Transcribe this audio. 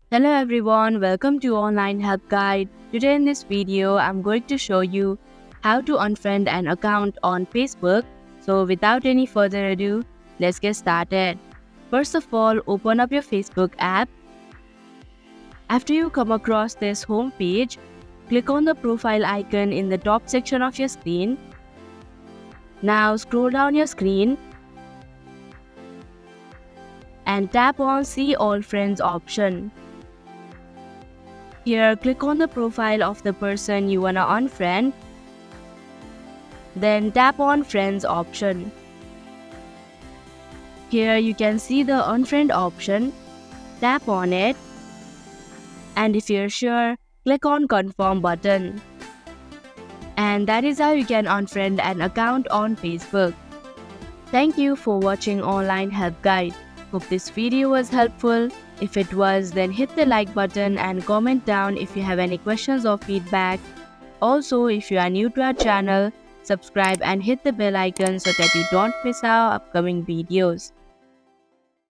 Hello everyone, welcome to Online Help Guide. Today in this video, I'm going to show you how to unfriend an account on Facebook. So without any further ado, let's get started. First of all, open up your Facebook app. After you come across this home page, click on the profile icon in the top section of your screen. Now scroll down your screen and tap on See All Friends option. Here, click on the profile of the person you wanna unfriend. Then tap on Friends option. Here you can see the unfriend option. Tap on it. And if you're sure, click on Confirm button. And that is how you can unfriend an account on Facebook. Thank you for watching Online Help Guide. Hope this video was helpful. If it was, then hit the like button and comment down if you have any questions or feedback. Also, if you are new to our channel, subscribe and hit the bell icon so that you don't miss our upcoming videos.